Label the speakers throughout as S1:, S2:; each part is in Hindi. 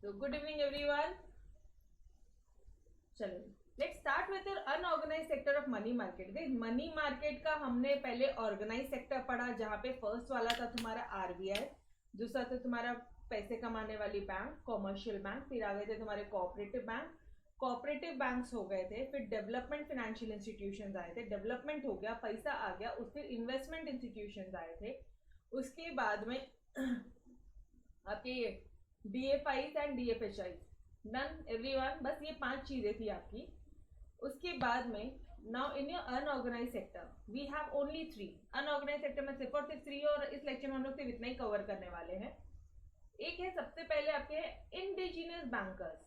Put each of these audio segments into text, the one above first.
S1: So good evening everyone. चलो let's start with unorganised sector of money market. Money market का हमने पहले ऑर्गेनाइज सेक्टर पढ़ा, जहाँ पे फर्स्ट वाला था तुम्हारा आरबीआई, दूसरा था तुम्हारा पैसे कमाने वाली बैंक कॉमर्शियल बैंक, फिर आ गए थे तुम्हारे कोऑपरेटिव बैंक, कोऑपरेटिव बैंक्स हो गए थे, फिर डेवलपमेंट फाइनेंशियल इंस्टीट्यूशंस आए थे, डेवलपमेंट हो गया, पैसा आ गया, फिर इन्वेस्टमेंट इंस्टीट्यूशंस आए थे, उसके बाद में आपके ये DFIs and DFHIs done everyone. बस ये 5 चीजें थी आपकी। उसके बाद में now in your unorganised sector we have only 3। Unorganised sector में सिर्फ और सिर्फ 3, और इस लेक्चर में हम लोग सिर्फ इतना ही कवर करने वाले हैं। एक है सबसे पहले आपके इंडिजिनियस बैंकर्स।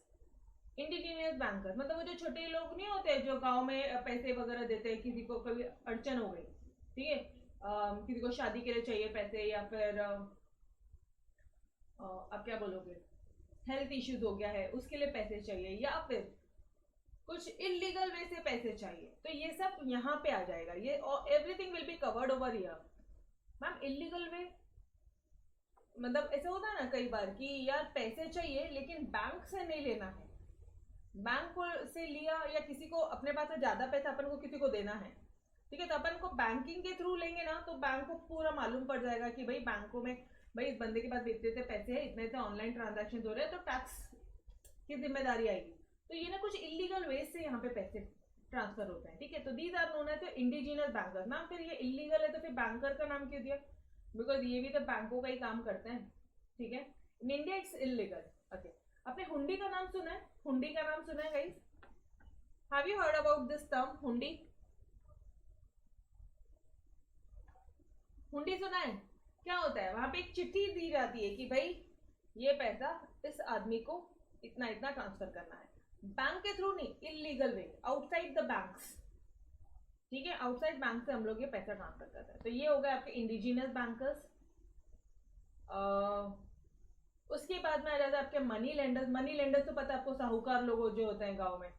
S1: इंडिजिनियस बैंकर्स मतलब वो जो छोटे लोग नहीं होते जो गांव में पैसे वगैरह देते हैं, किसी को कभी अड़चन हो गई, ठीक है, किसी को शादी के लिए चाहिए पैसे, या फिर आप क्या बोलोगे, हेल्थ इश्यूज हो गया है उसके लिए पैसे चाहिए, या फिर कुछ इलीगल वे से पैसे चाहिए, तो ये सब यहाँ पे आ जाएगा। ये everything will be covered over here. Ma'am illegal way मतलब ऐसा होता है ना कई बार कि यार पैसे चाहिए लेकिन बैंक से नहीं लेना है, बैंक को से लिया, या किसी को अपने पास ज्यादा पैसा अपन को किसी को देना है, ठीक है, तो अपन को बैंकिंग के थ्रू लेंगे ना, तो बैंक को पूरा मालूम पड़ जाएगा कि भाई बैंकों में भाई इस बंदे के पास इतने इतने पैसे हैं, इतने इतने ऑनलाइन ट्रांजैक्शन हो रहे हैं, तो टैक्स की जिम्मेदारी आएगी। तो ये ना कुछ इलीगल वे से यहाँ पे पैसे ट्रांसफर होते हैं, ठीक है। तो these are known as indigenous banker. Ma'am फिर ये इलीगल है तो फिर बैंकर का नाम क्यों दिया? बिकॉज ये भी तो बैंकों का ही काम करते हैं, ठीक है। In India it's illegal. Okay, आपने हुंडी का नाम सुना है? हुंडी का नाम सुना है guys? Have you heard about this term हुंडी? हुंडी सुना है? क्या होता है? वहां पे एक चिट्ठी दी जाती है कि भाई ये पैसा इस आदमी को इतना इतना ट्रांसफर करना है, बैंक के थ्रू नहीं, illegal way, outside the banks, ठीक है, आउटसाइड बैंक से हम लोग ये पैसा ट्रांसफर करते हैं। तो ये हो गए आपके इंडिजिनियस बैंकर्स। उसके बाद में आ जाता है आपके मनी लेंडर्स। मनी लेंडर्स तो पता है आपको, साहूकार लोग जो होते हैं गाँव में,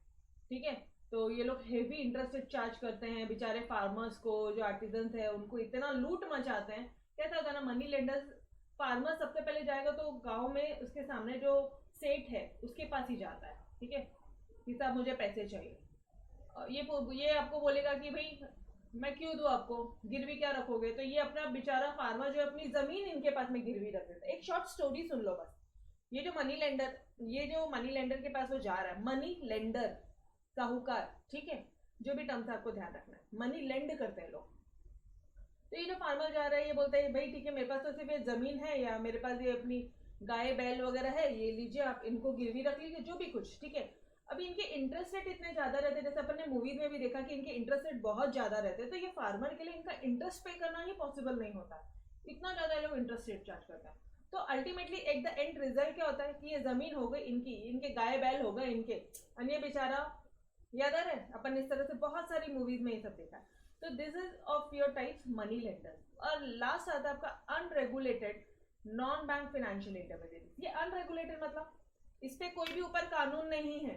S1: ठीक है, तो ये लोग हेवी इंटरेस्ट चार्ज करते हैं बेचारे फार्मर्स को, जो आर्टिजन्स है उनको इतना लूट मचाते हैं। कैसा होता है ना, मनी लेंडर्स, फार्मर सबसे पहले जाएगा तो गांव में उसके सामने जो सेठ है उसके पास ही जाता है, ठीक है, कि साहब मुझे पैसे चाहिए। ये आपको बोलेगा कि भाई मैं क्यों दूं आपको, गिरवी क्या रखोगे? तो ये अपना बेचारा फार्मर जो अपनी जमीन इनके पास में गिरवी रख देता है। एक शॉर्ट स्टोरी सुन लो बस। ये जो मनी लेंडर के पास वो जा रहा है, मनी लेंडर साहूकार, ठीक है, जो भी टर्म्स आपको ध्यान रखना है, मनी लेंड करते हैं लोग। तो ये जो फार्मर जा रहा है ये बोलता है भाई ठीक है, मेरे पास तो सिर्फ ये जमीन है, या मेरे पास ये अपनी गाय बैल वगैरह है, ये लीजिए आप इनको गिरवी रख लीजिए, जो भी कुछ, ठीक है। अभी इनके इंटरेस्ट रेट इतने ज्यादा रहते हैं, जैसे अपन ने मूवीज में भी देखा कि इनके इंटरेस्ट रेट बहुत ज्यादा रहते हैं, तो ये फार्मर के लिए इनका इंटरेस्ट पे करना ही पॉसिबल नहीं होता, इतना ज्यादा लोग इंटरेस्ट रेट चार्ज करते हैं। तो ultimately at the end result क्या होता है कि ये जमीन हो गई इनकी, इनके गाय बैल हो गए इनके, अन्य बेचारा, याद आ रहा है अपन इस तरह से बहुत सारी मूवीज में ये सब देखा है। तो this is of your types money lenders. और लास्ट आता है आपका unregulated non bank financial intermediate. ये अनरेगुलेटेड मतलब इस पे कोई भी ऊपर कानून नहीं है।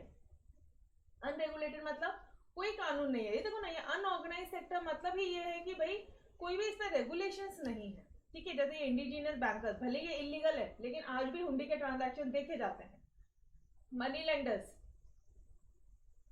S1: अनरेगुलेटेड मतलब कोई कानून नहीं है। ये देखो ना, ये अनऑर्गेनाइज सेक्टर मतलब ही ये है कि भाई कोई भी इस पर रेगुलेशंस नहीं है, ठीक है। जैसे ये इंडिजिनियस बैंकर्स, भले ये इलीगल है लेकिन आज भी हुंडी के ट्रांजैक्शन देखे जाते हैं। मनी लेंडर्स,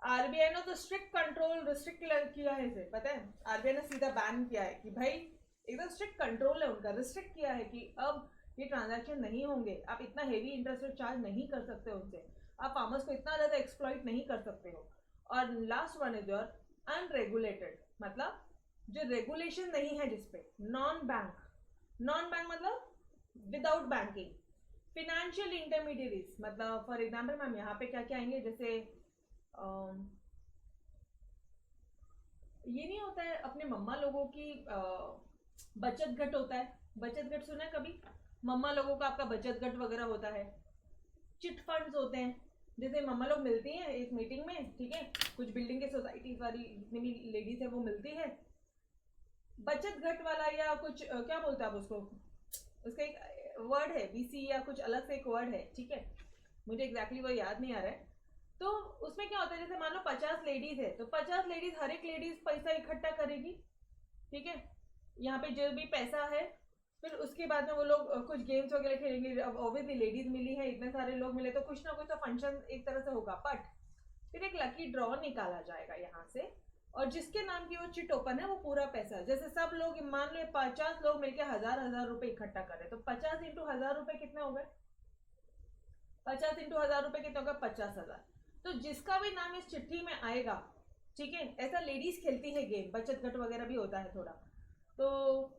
S1: आरबीआई ने तो स्ट्रिक्ट कंट्रोल रिस्ट्रिक्ट किया है इसे, पता है, आरबीआई ने सीधा बैन किया है कि भाई एकदम स्ट्रिक्ट कंट्रोल है उनका, रिस्ट्रिक्ट किया है कि अब ये ट्रांजैक्शन नहीं होंगे, आप इतना हेवी इंटरेस्ट रेट चार्ज नहीं कर सकते उनसे, आप फार्मर्स को इतना ज्यादा एक्सप्लॉइट नहीं कर सकते हो। और last one is your unregulated, मतलब जो रेगुलेशन नहीं है जिसपे, नॉन बैंक। नॉन बैंक मतलब विदाउट बैंकिंग। फिनेंशियल इंटरमीडिएरीज मतलब फॉर एग्जाम्पल मैम यहाँ पे क्या क्या आएंगे, जैसे ये नहीं होता है अपने मम्मा लोगों की बचत घट होता है, बचत घट सुना है कभी? मम्मा लोगों का आपका बचत घट वगैरह होता है, चिट फंड्स होते हैं, जैसे मम्मा लोग मिलती हैं एक मीटिंग में, ठीक है, कुछ बिल्डिंग के सोसाइटी वाली जितनी भी लेडीज है वो मिलती है, बचत घट वाला, या कुछ क्या बोलते हैं आप उसको, उसका एक वर्ड है बीसी या कुछ अलग से एक वर्ड है, ठीक है, मुझे एग्जैक्टली वो याद नहीं आ रहा है। तो उसमें क्या होता है, जैसे मान लो 50 लेडीज है तो 50 लेडीज, हर एक लेडीज पैसा इकट्ठा करेगी, ठीक है, यहाँ पे जो भी पैसा है फिर उसके बाद में वो लोग कुछ गेम्स वगैरह खेलेंगे। अब ऑब्वियसली लेडीज मिली है, इतने सारे लोग मिले तो कुछ ना कुछ तो फंक्शन एक तरह से होगा। बट फिर एक लकी ड्रॉ निकाला जाएगा यहाँ से, और जिसके नाम की वो चिट ओपन है वो पूरा पैसा, जैसे सब लोग मान लो 50 लोग मिलकर 1000 रुपए इकट्ठा करे, तो 50 इंटू 1000 रुपए कितने हो गए? 50 इंटू 1000 रुपए कितने होगा? 50,000। तो जिसका भी नाम इस चिट्ठी में आएगा, ठीक है, ऐसा लेडीज खेलती है गेम, बचत घट वगैरह भी होता है थोड़ा, तो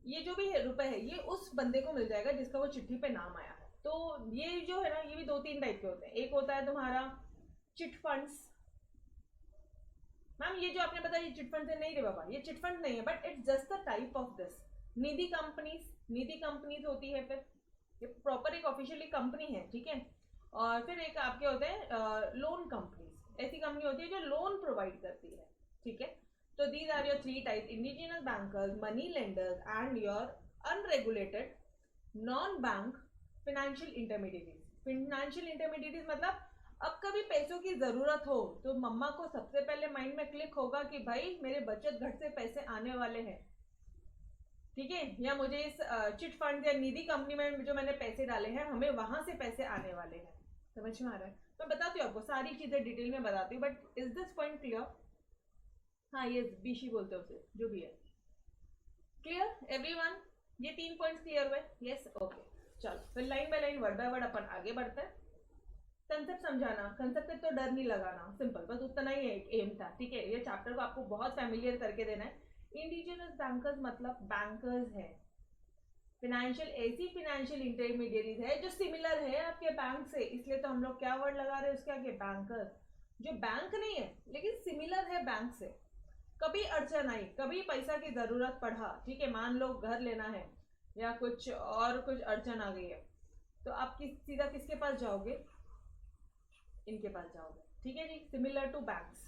S1: ये जो भी रुपए है ये उस बंदे को मिल जाएगा जिसका वो चिट्ठी पे नाम आया है। तो ये जो है ना, ये भी 2-3 टाइप के होते हैं। एक होता है तुम्हारा चिट फंड्स। मैम ये जो आपने बताया ये चिट फंड से नहीं रे बाबा, ये चिट फंड नहीं है, but it's just the type of this. Nidhi companies, Nidhi companies होती है, फिर ये प्रॉपर एक ऑफिशियली कंपनी है, ठीक है। और फिर एक आपके होते हैं लोन कंपनीज, ऐसी कंपनी होती है जो लोन प्रोवाइड करती है, ठीक है। तो these are your 3 type: indigenous bankers, money lenders and your unregulated non bank financial intermediaries. Financial intermediaries मतलब अब कभी पैसों की जरूरत हो तो मम्मा को सबसे पहले माइंड में क्लिक होगा कि भाई मेरे बचत घट से पैसे आने वाले हैं, ठीक है, या मुझे इस चिट फंड या निधि कंपनी में जो मैंने पैसे डाले हैं हमें वहां से पैसे आने वाले हैं। समझ में आ रहा है? मैं बताती हूँ आपको सारी चीजें डिटेल में बताती हूँ, but is this point clear? हाँ, ये बीशी बोलते हैं उसे, जो भी है। Clear everyone? ये 3 पॉइंट्स क्लियर हुए? Yes, okay. चलो फिर line by line, word by word अपन आगे बढ़ते हैं। कंसेप्ट समझाना, कंसेप्ट पे तो डर नहीं लगाना, सिंपल, बस उतना ही एक एम था, ठीक है। ये चैप्टर को आपको बहुत फैमिलियर करके देना है। इंडिजिनस बैंकर्स मतलब बैंकर्स है, फाइनेंशियल ऐसी फाइनेंशियल इंटरमीडिएरीज है जो सिमिलर है आपके बैंक से, इसलिए तो हम लोग क्या वर्ड लगा रहे हैं उसके आगे? बैंकर्स। जो बैंक नहीं है लेकिन सिमिलर है बैंक से। कभी अड़चन आई, कभी पैसा की जरूरत पड़ा, ठीक है, मान लो घर लेना है या कुछ और कुछ अड़चन आ गई है, तो आप सीधा किसके पास जाओगे? इनके पास जाओगे, ठीक है जी। Similar to banks,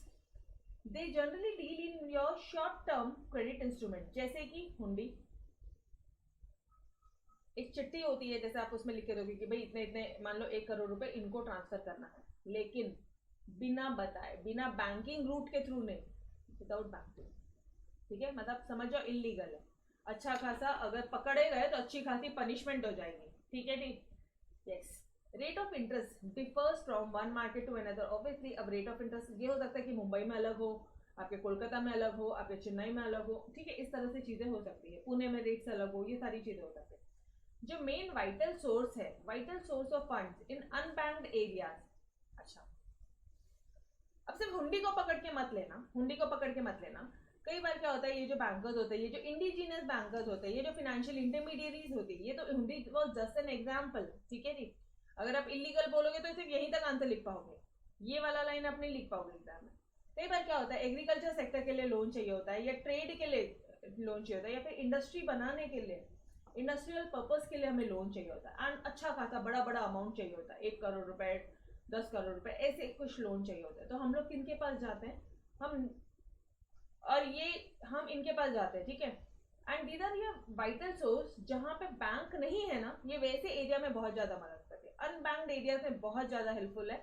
S1: they generally deal in your short term credit instrument, जैसे कि हुंडी। एक चिट्ठी होती है, जैसे आप उसमें लिख के दोगे कि भाई इतने इतने, मान लो 1 करोड़ रुपए इनको ट्रांसफर करना है, लेकिन बिना बताए, बिना बैंकिंग रूट के थ्रू नहीं, विदाउट बैंकिंग, ठीक है, मतलब समझ जाओ इलीगल है। अच्छा खासा अगर पकड़े गए तो अच्छी खासी पनिशमेंट हो जाएगी, ठीक है जी। Yes. Rate of interest differs from one market to another. Obviously अब रेट ऑफ इंटरेस्ट ये हो सकता है कि मुंबई में अलग हो, आपके कोलकाता में अलग हो, आपके चेन्नई में अलग हो, ठीक है, इस तरह से चीजें हो सकती है, पुणे में रेट्स अलग हो, ये सारी चीजें हो सकती है। जो मेन वाइटल सोर्स है, vital source of funds in unbanked areas. अच्छा, अब सिर्फ हुंडी को पकड़ के मत लेना, हुंडी को पकड़ के मत लेना। कई बार क्या होता है, ये जो बैंकर्स होते हैं, ये जो इंडिजिनस बैंकर्स होते हैं, ये जो फाइनेंशियल इंटरमीडिएटरीज होती है, ये तो हुंडी वाज जस्ट एन एग्जांपल, ठीक है जी। अगर आप इलीगल बोलोगे तो सिर्फ यहीं तक आंसर लिख पाओगे, ये वाला लाइन आप नहीं लिख पाओगे एग्जाम में। कई बार क्या होता है, एग्रीकल्चर सेक्टर के लिए लोन चाहिए होता है, या ट्रेड के लिए लोन चाहिए होता है, या फिर इंडस्ट्री बनाने के लिए, इंडस्ट्रियल पर्पस के लिए हमें लोन चाहिए होता है, एंड अच्छा खासा बड़ा बड़ा अमाउंट चाहिए होता है, 1 करोड़ रुपए, 10 करोड़ रुपए, ऐसे कुछ लोन चाहिए होता है। तो हम लोग किनके पास जाते हैं? हम, और ये हम इनके पास जाते हैं, ठीक है। एंड दीज आर ये वाइटल सोर्स, जहां पे बैंक नहीं है ना, ये वैसे एरिया में बहुत ज्यादा मदद करते हैं, अनबैंक्ड एरियाज में बहुत ज्यादा हेल्पफुल है,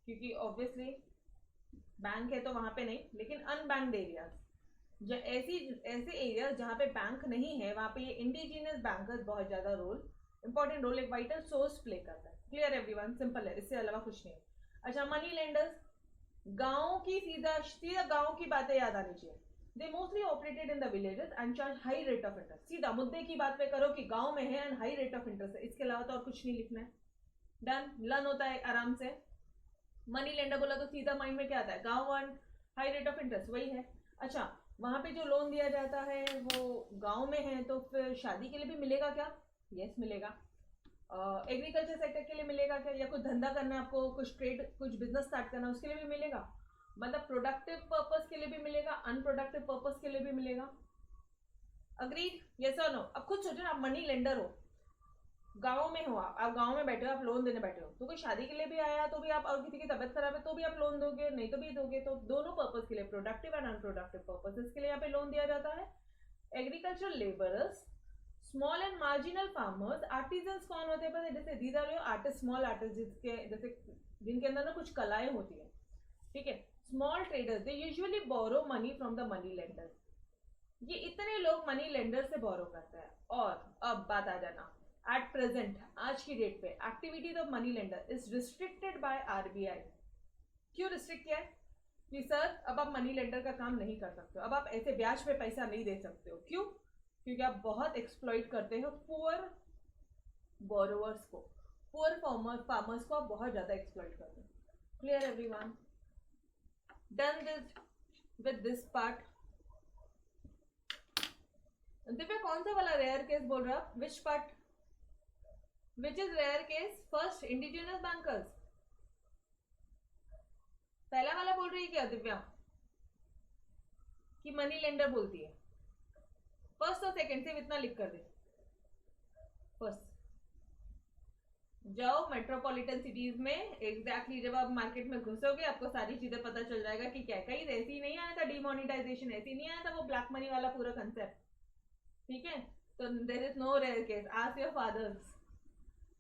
S1: क्योंकि ऑब्वियसली बैंक है तो वहां पे नहीं, लेकिन अनबैंक्ड एरियाज, ऐसे एरियाज जहाँ पे बैंक नहीं है, वहां पे ये इंडिजिनस बैंकर्स बहुत ज्यादा इंपॉर्टेंट रोल, एक वाइटल सोर्स प्ले करता है। Clear everyone? सिंपल है, इससे अलावा कुछ नहीं। अच्छा, मनी लेंडर्स, गांव की सीधा सीधा गांव की बातें याद आनी चाहिए। They mostly operated in the villages and charge high rate of interest. सीधा मुद्दे की बात पे करो कि गांव में है and high rate of interest है, इसके अलावा तो और कुछ नहीं लिखना है। डन, लर्न होता है आराम से। मनी लेंडर बोला तो सीधा माइंड में क्या आता है? गांव and high rate of interest, वही है। अच्छा, वहां पे जो लोन दिया जाता है वो गांव में है, तो फिर शादी के लिए भी मिलेगा क्या? यस, मिलेगा। एग्रीकल्चर सेक्टर के लिए मिलेगा क्या? या कुछ धंधा करना है आपको, कुछ ट्रेड, कुछ बिजनेस स्टार्ट करना है, उसके लिए भी मिलेगा। मतलब प्रोडक्टिव पर्पस के लिए भी मिलेगा, अनप्रोडक्टिव पर्पस के लिए भी मिलेगा। अग्रीड? यस और नो? अब खुद सोचो ना, आप मनी लेंडर हो, गांव में हो, आप गांव में बैठे हो, आप लोन देने बैठे हो, तो कोई शादी के लिए भी आया तो भी आप, और किसी की तबियत खराब है तो भी आप लोन दोगे, नहीं तो भी दोगे, तो दोनों पर्पस के लिए, प्रोडक्टिव एंड अनप्रोडक्टिव पर्पस के लिए यहाँ पे लोन दिया जाता है। Agricultural labourers, small and marginal farmers, artisans कौन होते हैं? जैसे these are your artist, small artist, जिसके जैसे जिनके अंदर ना कुछ कलाएं होती है, ठीक है। Small traders, they usually borrow money from the money lenders. ये इतने लोग मनी लेंडर से बोरो करते हैं। और अब बात आ जाना, एट प्रेजेंट आज की डेट पे activities of money lender is restricted by RBI. क्यों रिस्ट्रिक्ट किया है कि सर अब आप मनी लेंडर का काम नहीं कर सकते हो, अब आप ऐसे ब्याज पे पैसा नहीं दे सकते हो। क्यों? क्योंकि आप बहुत एक्सप्लॉइट करते हो पुअर बोरोवर्स को, पुअर फार्मर्स को आप बहुत ज्यादा एक्सप्लॉइट करते हो। Clear everyone? Done this with this part. Divya कौन सा वाला रेयर केस बोल रहा? Which part? Which is rare case? First indigenous bankers, पहला वाला बोल रही है क्या दिव्या कि मनी लेंडर बोलती है? फर्स्ट और सेकंड से इतना लिख कर दे। फर्स्ट जाओ मेट्रोपॉलिटन सिटीज में, एग्जैक्टली जब आप मार्केट में घुसोगे आपको सारी चीजें पता चल जाएगा कि क्या कहीं ऐसे ही नहीं आया था डिमोनिटाइजेशन, ऐसे नहीं आया था वो ब्लैक मनी वाला पूरा कंसेप्ट। ठीक है, तो there is no rare case. Ask your fathers,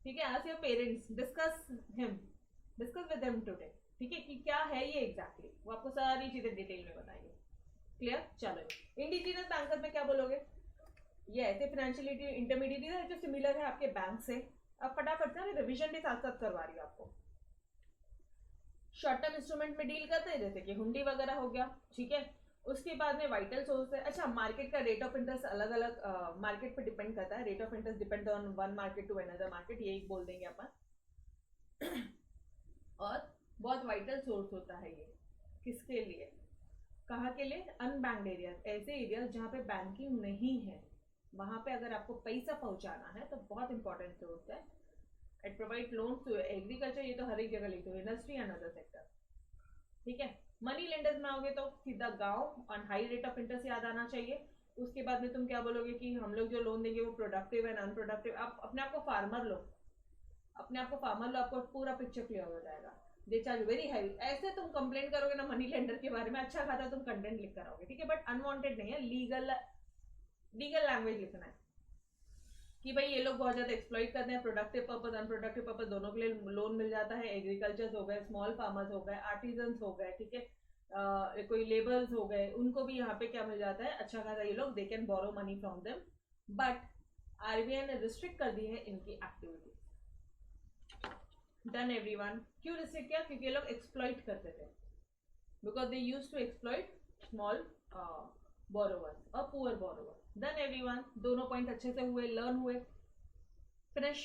S1: ठीक है, ask your parents, discuss with him today, ठीक है, कि क्या है ये एग्जैक्टली, वो आपको सारी चीजें डिटेल में बताएंगे। क्लियर? चलो, इंडिजिनस बैंकर्स में क्या बोलोगे? ये ऐसे फाइनेंशियल इंटरमीडिएट है जो सिमिलर है आपके बैंक से। अब फटाफट से रिवीजन भी साथ साथ करवा रही हूँ आपको। शॉर्ट टर्म इंस्ट्रूमेंट में डील करते हैं जैसे कि हुंडी वगैरह हो गया, ठीक है। उसके बाद में वाइटल सोर्स है। अच्छा, मार्केट का रेट ऑफ इंटरेस्ट अलग अलग मार्केट पे डिपेंड करता है। Rate of interest depend on one market to another market, यही बोल देंगे अपन। और बहुत वाइटल सोर्स होता है ये, किसके लिए, कहाँ के लिए? अनबैंक्ड एरियाज, ऐसे एरियाज जहाँ पे बैंकिंग नहीं है, वहां पे अगर आपको पैसा पहुंचाना है तो बहुत इंपॉर्टेंट सोर्स है। It provide loans to agriculture, ये तो हर एक जगह लिखते हो, इंडस्ट्री एंड अदर सेक्टर, ठीक है। मनी लेंडर्स में आओगे तो सीधा गांव on high rate of interest याद आना चाहिए। उसके बाद में तुम क्या बोलोगे कि हम लोग जो लोन देंगे वो प्रोडक्टिव एंड अनप्रोडक्टिव। आप अपने आप को फार्मर लो, अपने आप को फार्मर लो, आपको पूरा पिक्चर क्लियर हो जाएगा। They charge very heavy. ऐसे तुम कंप्लेन करोगे ना मनी लेंडर के बारे में, अच्छा खासा तुम कंटेंट लिख कर आओगे, ठीक है, बट अनवांटेड नहीं है, लीगल लैंग्वेज लिखना है कि भाई ये लोग बहुत ज्यादा एक्सप्लॉइट करते हैं। प्रोडक्टिव पर्पज अनप्रोडक्टिव पर्पज दोनों के लिए लोन मिल जाता है। एग्रीकल्चर हो गए, स्मॉल फार्मर्स हो गए, आर्टिजन्स हो गए, ठीक है, कोई लेबर्स हो गए, उनको भी यहाँ पे क्या मिल जाता है, अच्छा खासा ये लोग they can borrow money from them. But RBI ने रिस्ट्रिक्ट कर दी है इनकी एक्टिविटी। Done everyone? क्यों रिस्ट्रिक्ट किया? क्योंकि ये लोग एक्सप्लॉइट करते थे, because they used to exploit small borrowers और पुअर बोरोवर्स। Done everyone? दोनों पॉइंट अच्छे से हुए, लर्न हुए, फिनिश?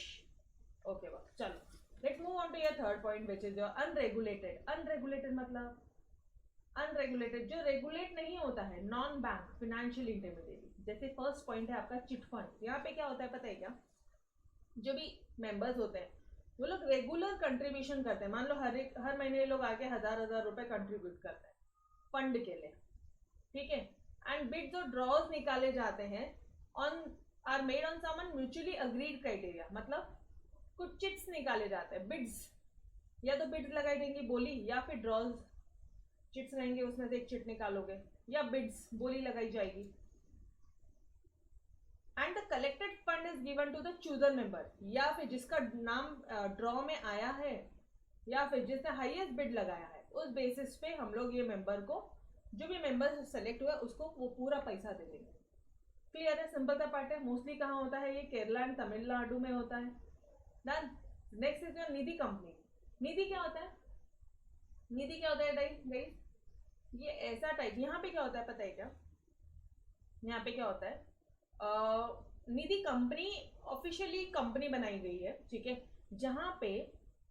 S1: ओके बस, चलो let's move on to your third point which is your unregulated. Unregulated मतलब अनरेगुलेटेड, जो रेगुलेट नहीं होता है, नॉन बैंक फाइनेंशियल इंटरमीडिएट। जैसे फर्स्ट पॉइंट है आपका चिट फंड। यहाँ पे क्या होता है पता है क्या? जो भी मेंबर्स होते हैं वो लोग रेगुलर कंट्रीब्यूशन करते हैं। मान लो हर महीने लोग आके 1000 रुपए कंट्रीब्यूट करते हैं फंड के लिए, ठीक है। एंड बिड्स और ड्रॉज निकाले जाते हैं on are made on some mutually agreed criteria. मतलब कुछ चिट्स निकाले जाते हैं, बिड्स, या तो बिड्स लगाई देंगी बोली, या फिर ड्रॉज चिट्स रहेंगे, उसमें से एक चिट निकालोगे, या बिड्स बोली लगाई जाएगी। And the collected fund is given to the chooser member, या फिर जिसका नाम ड्रॉ में आया है, या फिर जिसने हाईएस्ट बिड लगाया है, उस बेसिस पे हम लोग ये मेंबर को, जो भी मेंबर सेलेक्ट हुआ उसको वो पूरा पैसा दे देंगे। क्लियर है? सिंपल सा पार्ट है। मोस्टली कहाँ होता है ये? केरला एंड तमिलनाडु में होता है। Done. Next is your Nidhi company. Nidhi क्या होता है? निधि क्या होता है गाइस? ये ऐसा टाइप, यहाँ पे क्या होता है पता है क्या? यहाँ पे क्या होता है, निधि कंपनी ऑफिशियली कंपनी बनाई गई है, ठीक है, जहाँ पे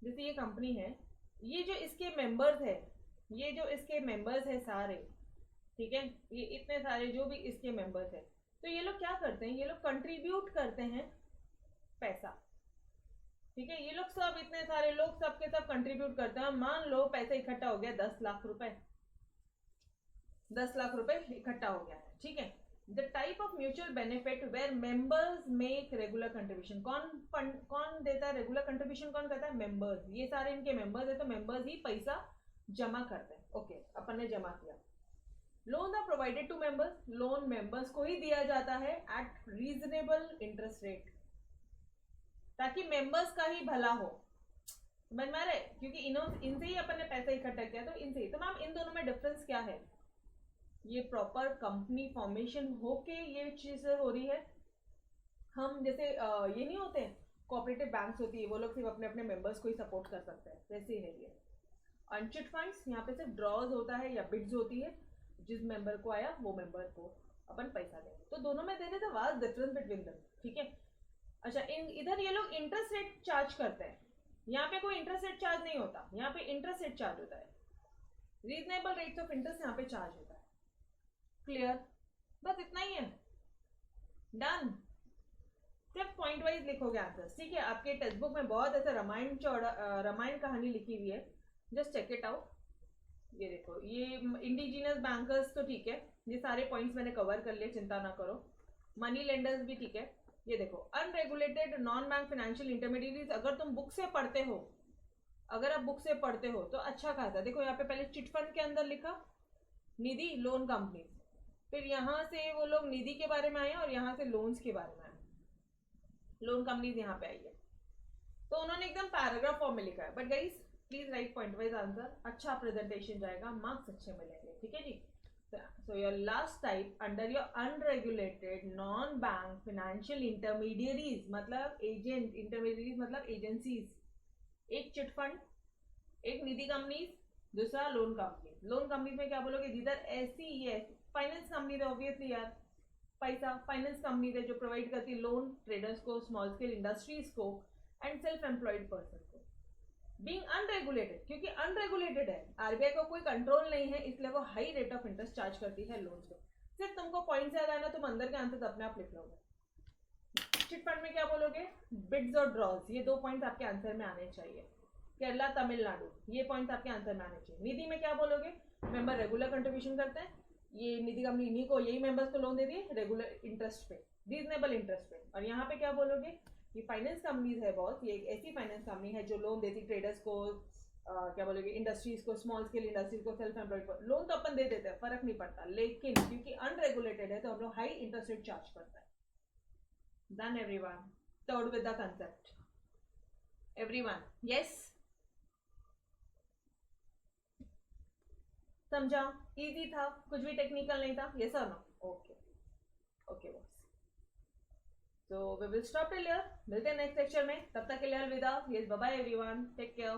S1: जैसे ये कंपनी है, ये जो इसके मेंबर्स है, ये जो इसके मेंबर्स है सारे, ठीक है, ये इतने सारे जो भी इसके मेंबर्स है, तो ये लोग क्या करते हैं, ये लोग कंट्रीब्यूट करते हैं पैसा, ठीक है। ये लोग सब, इतने सारे लोग सब के सब कंट्रीब्यूट करते हैं। मान लो पैसा इकट्ठा हो गया 10 लाख रुपए, 10 लाख रुपए इकट्ठा हो गया है, ठीक है। The type of mutual benefit where members make regular contribution. कौन देता है रेगुलर कंट्रीब्यूशन? कौन करता है? मेंबर्स। ये सारे इनके मेंबर्स है, तो मेंबर्स ही पैसा जमा करते हैं। ओके, अपन ने जमा किया। Loan are provided to members. Loan members को ही दिया जाता है एट रीजनेबल इंटरेस्ट रेट, ताकि मेंबर्स का ही भला हो। समझ में आ रहा है? क्योंकि इनसे ही अपन ने पैसा इकट्ठा किया, तो इनसे ही। तो मैम इन दोनों में डिफरेंस क्या है? ये प्रॉपर कंपनी फॉर्मेशन होके ये चीज़ हो रही है। हम जैसे ये नहीं होते कोऑपरेटिव बैंक्स होती है, वो लोग सिर्फ अपने अपने मेंबर्स को ही सपोर्ट कर सकते हैं, वैसे ही है ये। अनचिट फंड्स यहाँ पे सिर्फ ड्रॉज होता है या बिड्स होती है, जिस मेंबर को आया वो मेंबर को अपन पैसा देंगे। तो दोनों में देने the vast difference between them, ठीक है। अच्छा, इधर ये लोग इंटरेस्ट रेट चार्ज करते हैं, यहाँ पे कोई इंटरेस्ट रेट चार्ज नहीं होता, यहाँ पे इंटरेस्ट रेट चार्ज होता है। रीजनेबल रेट्स ऑफ इंटरेस्ट यहाँ पे चार्ज होता है। क्लियर? बस इतना ही है, डन। सिर्फ पॉइंट वाइज लिखोगे आंसर, ठीक है। आपके टेक्स्ट बुक में बहुत ऐसे रामायण कहानी लिखी हुई है, जस्ट चेक इट आउट। ये देखो, ये इंडिजिनस बैंकर्स तो ठीक है, ये सारे पॉइंट्स मैंने कवर कर लिए, चिंता ना करो। मनी लेंडर्स भी ठीक है। ये देखो, unregulated non bank financial intermediaries, अगर तुम बुक से पढ़ते हो, अगर आप बुक से पढ़ते हो तो अच्छा खासा देखो, यहाँ पे पहले चिट फंड के अंदर लिखा निधि लोन कंपनी, फिर यहाँ से वो लोग निधि के बारे में आए और यहाँ से लोन्स के बारे में आए, लोन कंपनीज यहाँ पे आई है। तो उन्होंने एकदम पैराग्राफ फॉर्म में लिखा है। But guys please right point wise answer, अच्छा प्रेजेंटेशन जाएगा, मार्क्स अच्छे मिलेंगे, ठीक है जी। So your last type under your unregulated non-bank financial intermediaries, मतलब एजेंट, इंटरमीडियरीज मतलब एजेंसीज, एक चिट फंड, एक निधि कंपनीज, दूसरा लोन कंपनी। लोन कंपनी में क्या बोलोगे, जिधर ऐसी है फाइनेंस कंपनी है, ऑब्वियसली यार पैसा फाइनेंस कंपनी है जो प्रोवाइड करती है लोन ट्रेडर्स को, स्मॉल स्केल इंडस्ट्रीज को एंड सेल्फ एम्प्लॉयड पर्सन को। बीइंग अनरेगुलेटेड, क्योंकि अनरेगुलेटेड है, आरबीआई को कोई कंट्रोल नहीं है, इसलिए वो high rate of interest charge करती है लोन्स को। सिर्फ तुमको पॉइंट याद आना, तुम अंदर के आंसर अपने आप लिख लोगे। चिट फंड में क्या बोलोगे, बिड्स और ड्रॉज, ये दो पॉइंट्स आपके आंसर में आने चाहिए। केरला तमिलनाडु, ये पॉइंट्स आपके आंसर में आने चाहिए। निधि में क्या बोलोगे, मेंबर रेगुलर कंट्रीब्यूशन करते हैं, ये निधि कंपनी इन्हीं को, यही मेंबर्स को लोन देती है रेगुलर इंटरेस्ट पे, रीजनेबल इंटरेस्ट पे। और यहाँ पे क्या बोलोगे, ये फाइनेंस कंपनीज है बॉस, ये एक ऐसी फाइनेंस कंपनी है जो लोन देती ट्रेडर्स को, क्या बोलोगे इंडस्ट्रीज को, स्मॉल स्केल इंडस्ट्रीज को, सेल्फ एम्प्लॉयड को। लोन तो अपन दे देते हैं, फर्क नहीं पड़ता, लेकिन क्योंकि अनरेगुलेटेड है तो हम लोग हाई इंटरेस्ट रेट चार्ज करता है। Done everyone, third with the concept, everyone yes, समझा, इजी था, कुछ भी टेक्निकल नहीं था, यस और नो? ओके ओके बॉस, तो we will stop till here, मिलते हैं नेक्स्ट लेक्चर में, तब तक के लिए अलविदा, yes bye bye everyone, take care.